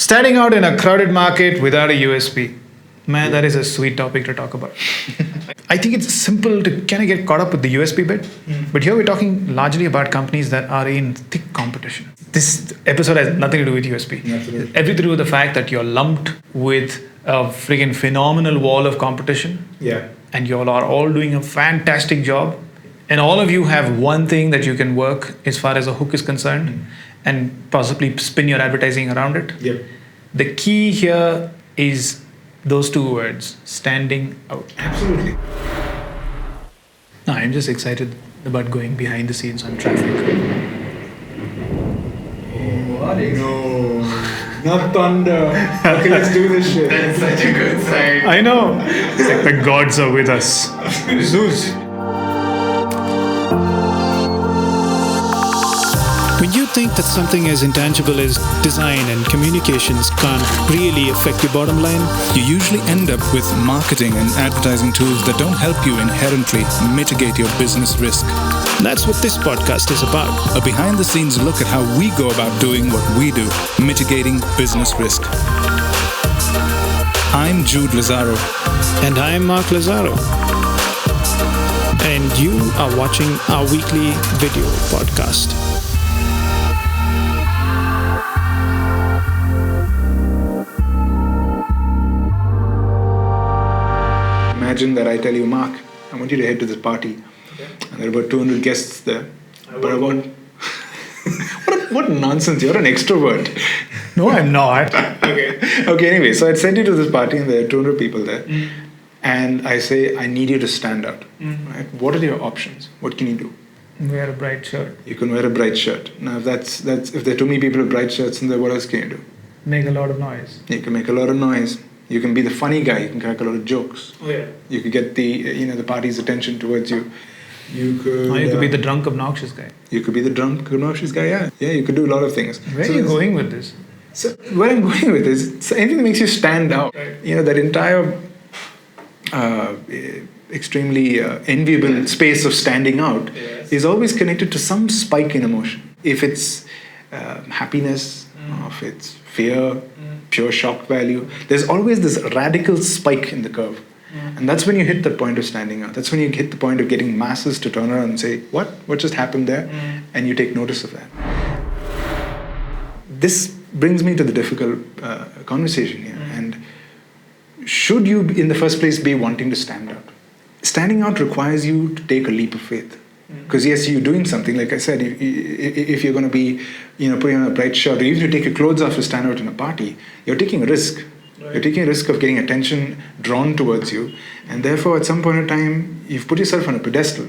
Standing out in a crowded market without a USP. Man, that is a sweet topic to talk about. I think it's simple to kind of get caught up with the USP bit, but here we're talking largely about companies that are in thick competition. This episode has nothing to do with USP. Absolutely. Everything to do with the fact that you're lumped with a friggin' phenomenal wall of competition, Yeah. and you all are all doing a fantastic job, and all of you have one thing that you can work as far as a hook is concerned, and possibly spin your advertising around it. Yep. The key here is those two words, standing out. Absolutely. No, I'm just excited about going behind the scenes on traffic. What is? No, not thunder. Okay, let's do this shit. That's such a good sign. I know. It's like the gods are with us. Zeus. When you think that something as intangible as design and communications can't really affect your bottom line, You usually end up with marketing and advertising tools that don't help you inherently mitigate your business risk. that's what this podcast is about. A behind the scenes look at how we go about doing what we do, mitigating business risk. I'm Jude Lazaro. And I'm Mark Lazaro. And you are watching our weekly video podcast. Imagine that I tell you, Mark, I want you to head to this party. And there are about 200 guests there. But I want... what nonsense, you're an extrovert. No, I'm not. Okay, anyway, so I'd send you to this party and there are 200 people there. And I say, I need you to stand out. Right? What are your options? What can you do? Wear a bright shirt. You can wear a bright shirt. Now, if if there are too many people with bright shirts in there, what else can you do? Make a lot of noise. You can make a lot of noise. You can be the funny guy. You can crack a lot of jokes. Oh, yeah. You could get the party's attention towards you. You could. Or you could be the drunk, obnoxious guy. You could be the drunk, obnoxious guy. Yeah. You could do a lot of things. Where are you there's- going with this? So where I'm going with this, so anything that makes you stand out. Right. That entire extremely enviable space of standing out is always connected to some spike in emotion. If it's happiness, or if it's fear, pure shock value, there's always this radical spike in the curve. And that's when you hit the point of standing out. That's when you hit the point of getting masses to turn around and say, what just happened there? And you take notice of that. This brings me to the difficult conversation here. And should you, in the first place, be wanting to stand out? Standing out requires you to take a leap of faith. Because yes, you're doing something. Like I said, if you're going to be, putting on a bright shirt, or even if you take your clothes off to stand out in a party, you're taking a risk. Right. You're taking a risk of getting attention drawn towards you, and therefore, at some point in time, you've put yourself on a pedestal.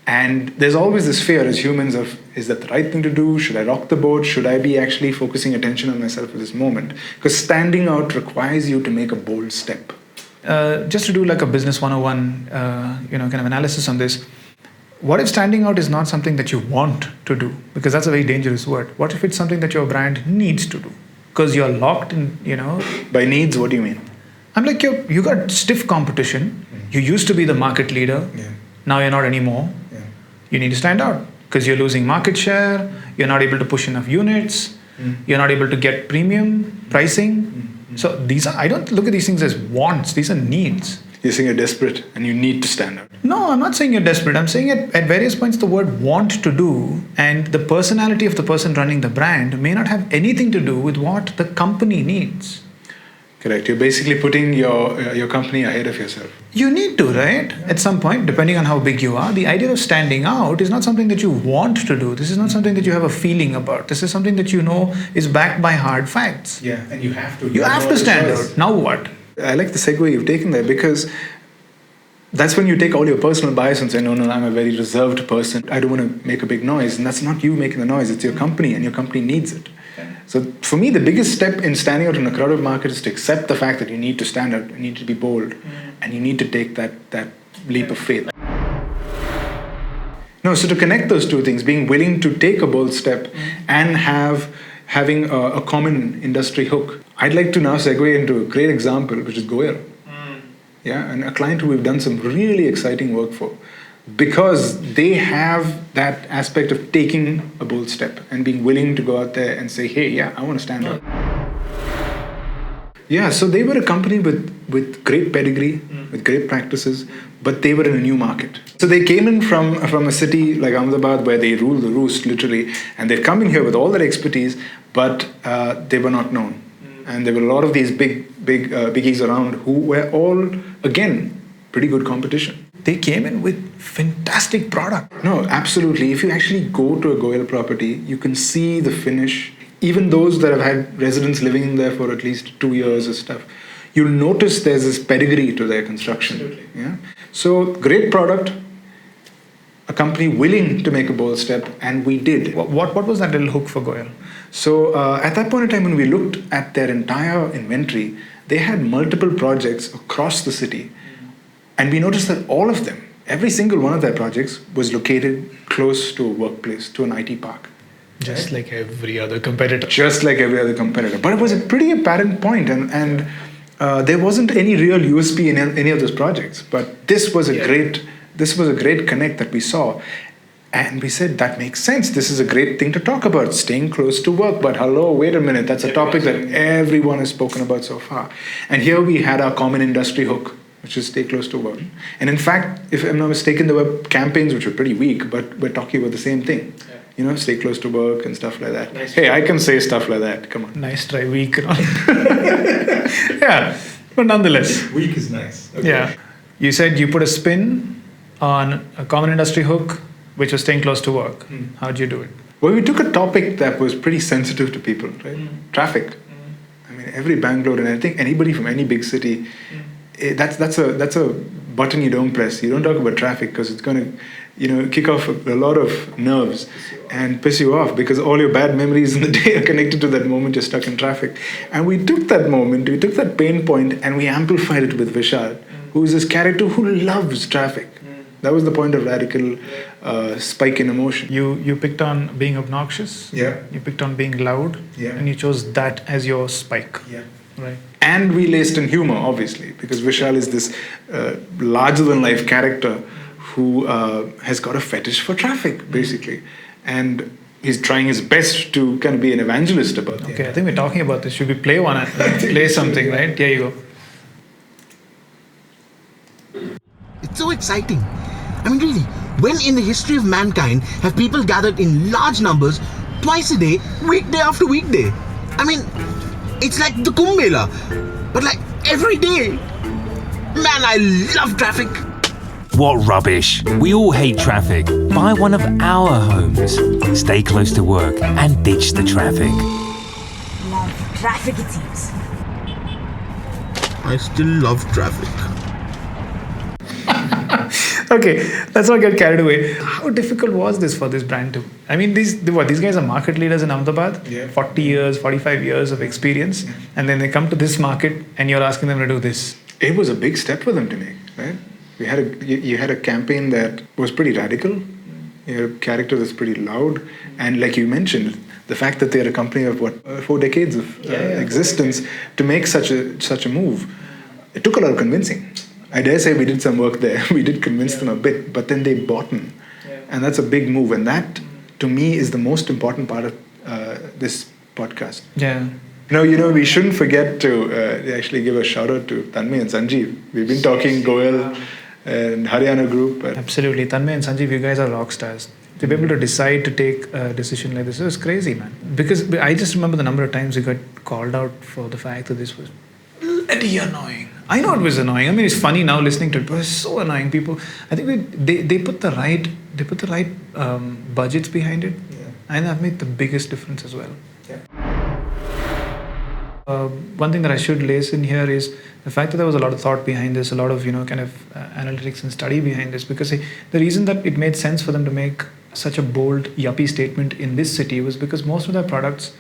And there's always this fear as humans of, is that the right thing to do? Should I rock the boat? Should I be actually focusing attention on myself at this moment? Because standing out requires you to make a bold step. Just to do like a business 101, kind of analysis on this. What if standing out is not something that you want to do? Because that's a very dangerous word. What if it's something that your brand needs to do? Because you're locked in, By needs, what do you mean? I'm like, you got stiff competition. You used to be the market leader. Yeah. Now you're not anymore. Yeah. You need to stand out because you're losing market share. You're not able to push enough units. You're not able to get premium pricing. So I don't look at these things as wants. These are needs. You're saying you're desperate and you need to stand out. No, I'm not saying you're desperate. I'm saying at various points the word want to do and the personality of the person running the brand may not have anything to do with what the company needs. Correct. You're basically putting your company ahead of yourself. You need to, right? At some point, depending on how big you are, the idea of standing out is not something that you want to do. This is not something that you have a feeling about. This is something that you know is backed by hard facts. Yeah, and you have to. You have to stand out. Now what? I like the segue you've taken there because that's when you take all your personal bias and say, no, I'm a very reserved person. I don't want to make a big noise. And that's not you making the noise. It's your company and your company needs it. So for me, the biggest step in standing out in a crowded market is to accept the fact that you need to stand out, you need to be bold, and you need to take that leap of faith. No, so to connect those two things, being willing to take a bold step and having a common industry hook. I'd like to now segue into a great example, which is Goyal. Yeah, and a client who we've done some really exciting work for. Because they have that aspect of taking a bold step and being willing to go out there and say, hey, yeah, I want to stand out. Yeah, so they were a company with great pedigree, with great practices, but they were in a new market. So they came in from a city like Ahmedabad where they rule the roost, literally, and they'd come in here with all their expertise, but they were not known. And there were a lot of these biggies around who were all, again, pretty good competition. They came in with fantastic product. No, absolutely. If you actually go to a Goel property, you can see the finish. Even those that have had residents living in there for at least 2 years or stuff, you'll notice there's this pedigree to their construction. Absolutely. Yeah. So great product, a company willing to make a bold step, and we did. What was that little hook for Goel? So at that point in time, when we looked at their entire inventory, they had multiple projects across the city. And we noticed that all of them, every single one of their projects, was located close to a workplace, to an IT park. Just like every other competitor. Just like every other competitor. But it was a pretty apparent point, and there wasn't any real USP in any of those projects. But this was a great connect that we saw. And we said, that makes sense. This is a great thing to talk about, staying close to work. But hello, wait a minute, that's a topic that everyone has spoken about so far. And here we had our common industry hook, which is stay close to work. And in fact, if I'm not mistaken, there were campaigns which were pretty weak, but we're talking about the same thing. Yeah. You know, stay close to work and stuff like that. Nice. Hey, I can say stuff like that. Come on. Nice try, weak. Yeah, but nonetheless. Weak is nice. Okay. Yeah. You said you put a spin on a common industry hook, which was staying close to work. How'd you do it? Well, we took a topic that was pretty sensitive to people, right? Traffic. I mean, every Bangalore, and I think anybody from any big city, that's a button you don't press. You don't talk about traffic because it's going to, kick off a lot of nerves and piss you off because all your bad memories in the day are connected to that moment you're stuck in traffic. And we took that moment, we took that pain point, and we amplified it with Vishal, who is this character who loves traffic. That was the point of radical spike in emotion. You picked on being obnoxious. Yeah. You picked on being loud. Yeah. And you chose that as your spike. Yeah. Right. And we laced in humor, obviously, because Vishal is this larger-than-life character who has got a fetish for traffic, basically. And he's trying his best to kind of be an evangelist about it. Okay, I think we're talking about this. Should we play one? Play something, right? Here you go. It's so exciting. I mean, really, when in the history of mankind have people gathered in large numbers twice a day, weekday after weekday? I mean, it's like the Kumbh Mela, but like every day. Man, I love traffic. What rubbish. We all hate traffic. Buy one of our homes. Stay close to work and ditch the traffic. Love traffic, it seems. I still love traffic. Okay, let's not get carried away. How difficult was this for this brand to? I mean, these guys are market leaders in Ahmedabad, 40 years, 45 years of experience, and then they come to this market and you're asking them to do this. It was a big step for them to make, right? You had a campaign that was pretty radical. You had a character that's pretty loud, and like you mentioned, the fact that they're a company of 4 decades of existence, to make such a move, it took a lot of convincing. I dare say we did some work there. We did convince them a bit, but then they bought in. And that's a big move. And that, to me, is the most important part of this podcast. Yeah. We shouldn't forget to actually give a shout out to Tanmay and Sanjeev. We've been talking Goel and Haryana Group. Absolutely. Tanmay and Sanjeev, you guys are rock stars. To be able to decide to take a decision like this, it was crazy, man. Because I just remember the number of times we got called out for the fact that this was bloody annoying. I know it was annoying. I mean, it's funny now listening to it, but it's so annoying. People, I think they put the right budgets behind it, and that made the biggest difference as well. Yeah. One thing that I should lace in here is the fact that there was a lot of thought behind this, a lot of analytics and study behind this. Because the reason that it made sense for them to make such a bold yuppie statement in this city was because most of their products,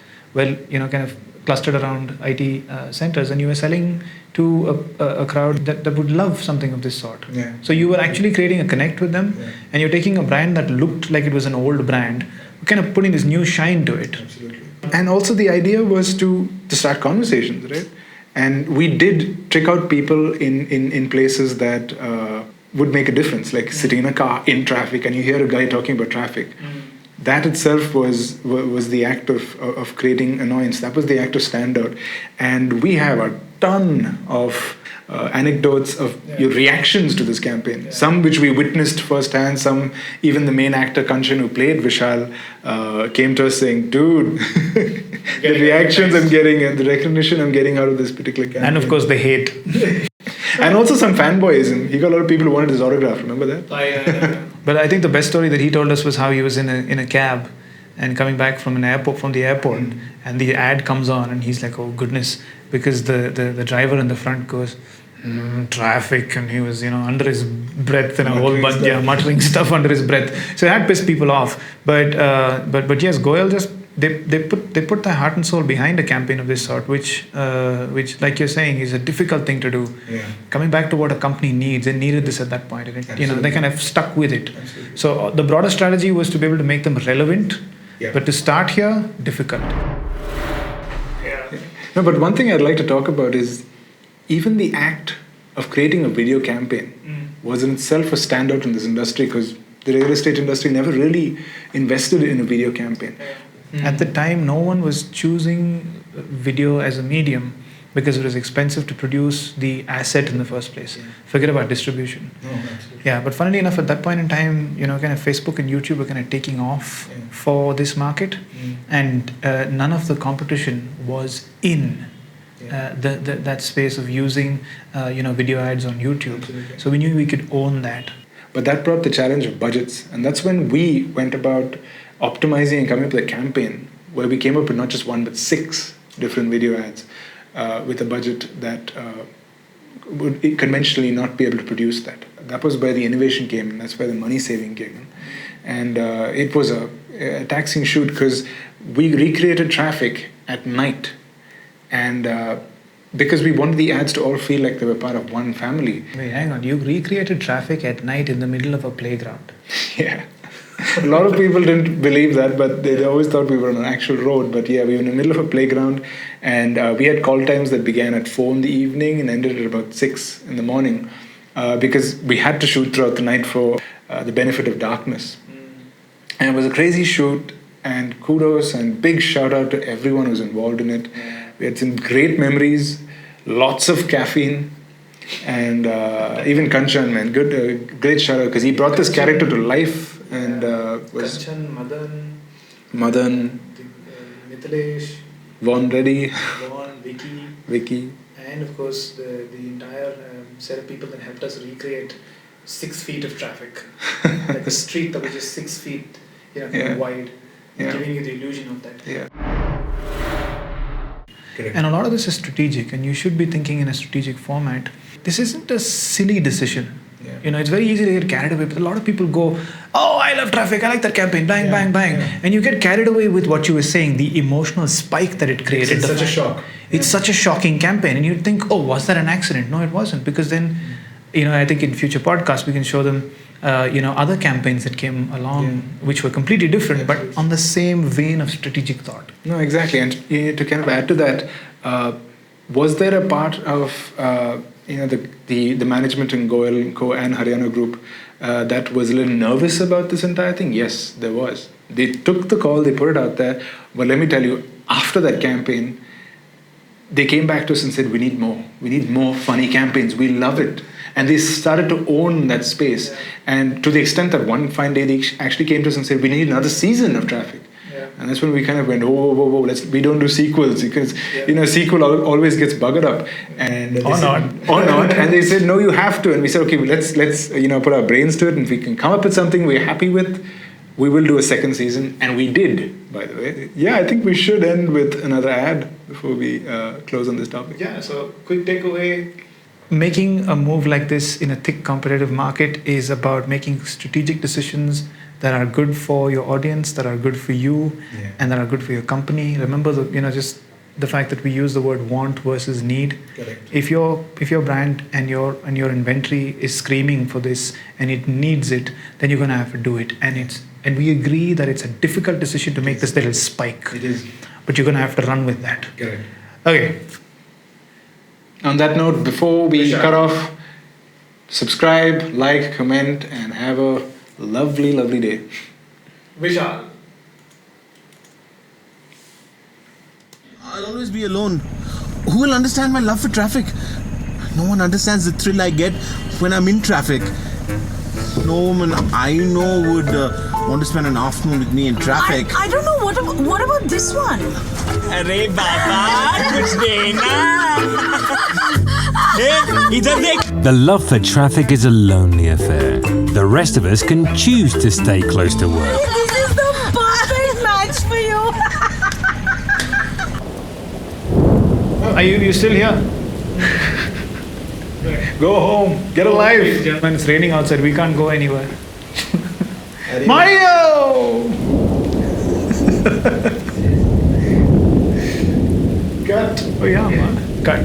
clustered around IT centers, and you were selling to a crowd that would love something of this sort. Yeah. So you were actually creating a connect with them, and you're taking a brand that looked like it was an old brand, kind of putting this new shine to it. Absolutely. And also the idea was to start conversations, right? And we did trick out people in places that would make a difference, like sitting in a car in traffic, and you hear a guy talking about traffic. That itself was the act of creating annoyance. That was the act of standout. And we have our ton of anecdotes of your reactions to this campaign. Some which we witnessed firsthand. Some, even the main actor Kanchan, who played Vishal, came to us saying, "Dude, the reactions I'm getting and the recognition I'm getting out of this particular campaign." And of course, the hate. And also some fanboyism. He got a lot of people who wanted his autograph. Remember that? But I think the best story that he told us was how he was in a cab and coming back from the airport, and the ad comes on, and he's like, "Oh goodness," because the driver in the front goes, "Traffic," and he was under his breath and a whole bunch, muttering stuff under his breath. So that pissed people off. But yes, Goel just they put their heart and soul behind a campaign of this sort, which like you're saying is a difficult thing to do. Yeah. Coming back to what a company needs, they needed this at that point, and they kind of stuck with it. Absolutely. So the broader strategy was to be able to make them relevant, Yeah. but to start here, difficult. No, but one thing I'd like to talk about is even the act of creating a video campaign was in itself a standout in this industry, because the real estate industry never really invested in a video campaign. At the time, no one was choosing video as a medium because it was expensive to produce the asset in the first place. Forget about distribution. Yeah, but funnily enough, at that point in time, kind of Facebook and YouTube were kind of taking off for this market, and none of the competition was in that space of using video ads on YouTube. Absolutely. So we knew we could own that. But that brought the challenge of budgets, and that's when we went about optimizing and coming up with a campaign where we came up with not just one but 6 different video ads with a budget that would conventionally not be able to produce that. That was where the innovation came, and that's where the money saving came in. And it was a taxing shoot, because we recreated traffic at night, and because we wanted the ads to all feel like they were part of one family. Wait, hang on. You recreated traffic at night in the middle of a playground. Yeah. A lot of people didn't believe that, but they always thought we were on an actual road. But yeah, we were in the middle of a playground, and we had call times that began at 4 in the evening and ended at about 6 in the morning, because we had to shoot throughout the night for the benefit of darkness. And it was a crazy shoot, and kudos and big shout out to everyone who was involved in it. We had some great memories, lots of caffeine, and even Kanchan, man, great shout out, because he brought this character to life. And was Kanchan, Madan, Mithilesh, Von Reddy, Vaughn, Vicky. and of course the entire set of people that helped us recreate 6 feet of traffic, like a street that was just 6 feet, wide, giving you the illusion of that. Yeah. And a lot of this is strategic, and you should be thinking in a strategic format. This isn't a silly decision. Yeah. It's very easy to get carried away, but a lot of people go, "Oh, I love traffic, I like that campaign, bang, bang, bang." Yeah. And you get carried away with what you were saying, the emotional spike that it created. It's such a shock. It's such a shocking campaign, and you'd think, "Oh, was that an accident?" No, it wasn't, because then, I think in future podcasts we can show them, other campaigns that came along which were completely different, but on the same vein of strategic thought. No, exactly. And to kind of add to that, was there a part of the management in Goel & Co. and Haryana Group that was a little nervous about this entire thing? Yes, there was. They took the call, they put it out there. But let me tell you, after that campaign, they came back to us and said, "We need more. We need more funny campaigns. We love it." And they started to own that space. And to the extent that one fine day they actually came to us and said, "We need another season of Traffic." And that's when we kind of went, whoa, we don't do sequels, because sequel always gets buggered up, and Or not. And they said, "No, you have to." And we said, "Okay, well, let's put our brains to it, and if we can come up with something we're happy with, we will do a second season." And we did, by the way. Yeah, I think we should end with another ad before we close on this topic. Yeah, so quick takeaway. Making a move like this in a thick competitive market is about making strategic decisions that are good for your audience, that are good for you, and that are good for your company. Remember just the fact that we use the word want versus need. Correct. If your brand and your inventory is screaming for this and it needs it, then you're gonna have to do it. And we agree that it's a difficult decision to make this little spike. It is. But you're gonna have to run with that. Correct. Okay. On that note, before we cut off, subscribe, like, comment, and have a lovely, lovely day. Vishal. I'll always be alone. Who will understand my love for traffic? No one understands the thrill I get when I'm in traffic. No woman I know would want to spend an afternoon with me in traffic. I don't know. What about this one? अरे बाबा कुछ देना इधर देख The love for traffic is a lonely affair. The rest of us can choose to stay close to work. This is the perfect match for you. Are you still here? Go home. Get a life. When it's raining outside, we can't go anywhere. Mario! Cut. Oh yeah, man. Cut.